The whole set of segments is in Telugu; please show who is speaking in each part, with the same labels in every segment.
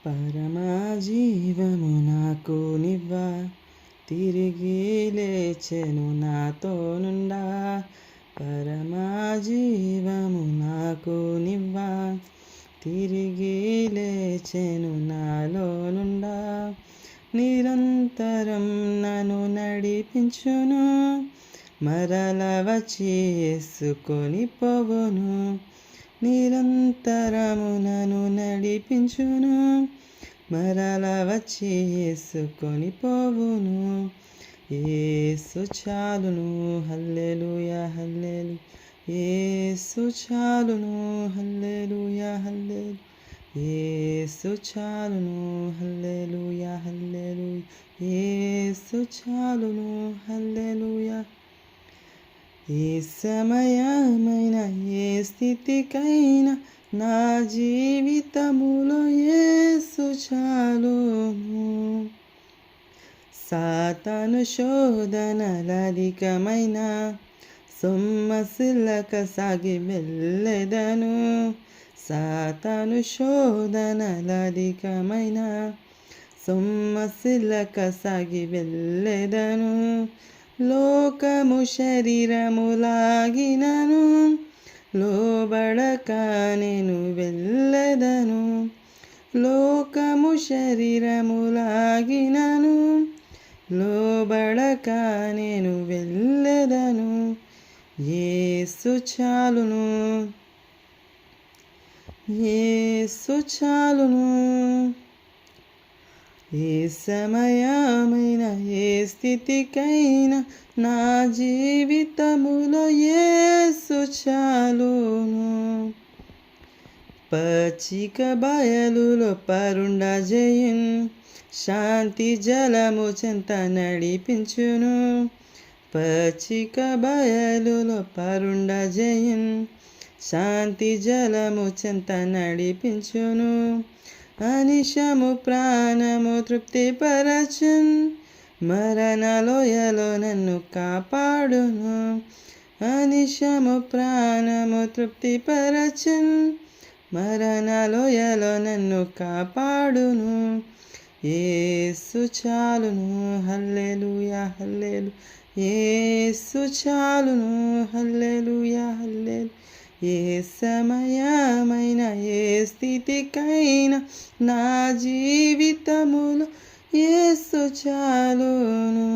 Speaker 1: పరమా జీవము నాకు నివ్వా, తిరిగి లేచెను నాతోనుండా. పరమా జీవము నాకు నివ్వా, తిరిగి లేచెను నాలోనుండా. నిరంతరం నన్ను నడిపించును, మరల వచ్చి యేసుకొని పోవును. నిరంతరము నన్ను నడిపించును, మరల వచ్చి యేసుకొని పోవును. యేసు చాలును, హల్లెలూయా హల్లెలూయా. యేసు చాలును, హల్లెలూయా హల్లెలూయా. యేసు చాలును, హల్లెలూయా హల్లెలూయా. యేసు చాలును, హల్లెలూయా. ఏ సమయమైన ఏ స్థితికైనా నా జీవితములో యేసు చాలును. సాతాను శోధనలధికమైన సొమ్మసిల్లక సాగి వెళ్ళెదను. సాతాను శోధనలధికమైన సొమ్మసిల్లక సాగి వెళ్ళెదను. లోకము శరీరములాగినను లోబడక నేను వెళ్ళెదను. లోకము శరీరములాగినను లోబడక నేను వెళ్ళెదను. యేసు చాలును, యేసు చాలును. ఏ సమయమైన ఏ స్థితికైనా నా జీవితములో యేసు చాలును. పచ్చిక బయలులో పరుండ జయున్, శాంతి జలము చెంత నడిపించును. పచ్చిక బయలులో పరుండ జయున్, శాంతి జలము చెంత నడిపించును. అనిశము ప్రాణము తృప్తిపరచున్, మరణలోయలో నన్ను కాపాడును. అనిశము ప్రాణము తృప్తిపరచున్, మరణలోయలో నన్ను కాపాడును. యేసు చాలును, హల్లెలూయా హల్లెలూయా. యేసు చాలును, హల్లెలూయా హల్లెలూయా. ఏ సమయమైన ఏ స్థితికైనా నా జీవితములో యేసు చాలును.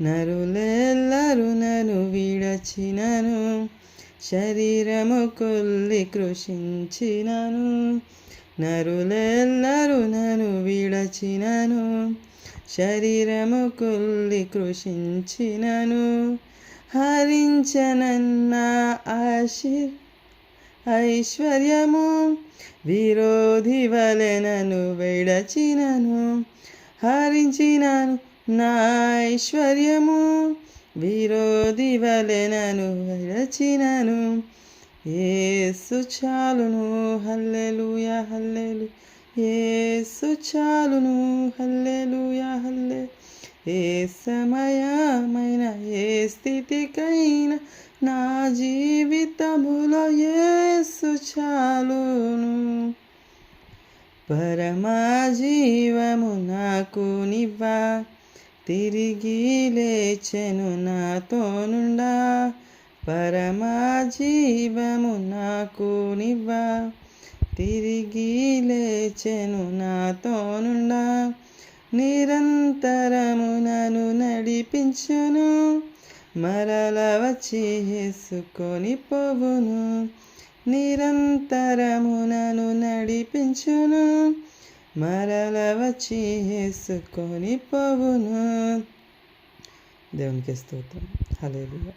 Speaker 1: నరులెల్లరూ నన్ను విడచినను, శరీరము కొల్లి కృషించినను. నరులెల్లరూ నన్ను విడచినను, శరీరము కొల్లి కృషించినను. హరించనన్న ఐశ్వర్యము విరోధి వలె నన్ను విడచినను. హరించినను నా ఐశ్వర్యము విరోధి వలె నన్ను విడచినను. యేసు చాలును, హల్లెలూయా హల్లెలూయా. యేసు చాలును, హల్లెలూయా హల్లెలూయా. ఏ సమయమైన ఏ స్థితికైనా నా జీవితములో యేసు చాలును. పరమా జీవము నాకు నివ్వా, తిరిగి లేచెను నాతోనుండా. పరమా జీవము నాకు నివ్వా, తిరిగి లేచెను నాతోనుండా. నిరంతరము నన్ను నడిపించును, మరల వచ్చి యేసుకొని పోవును. నిరంతరము నన్ను నడిపించును, మరల వచ్చి యేసుకొని పోవును. దేవునికి స్తోత్రం. హల్లెలూయా.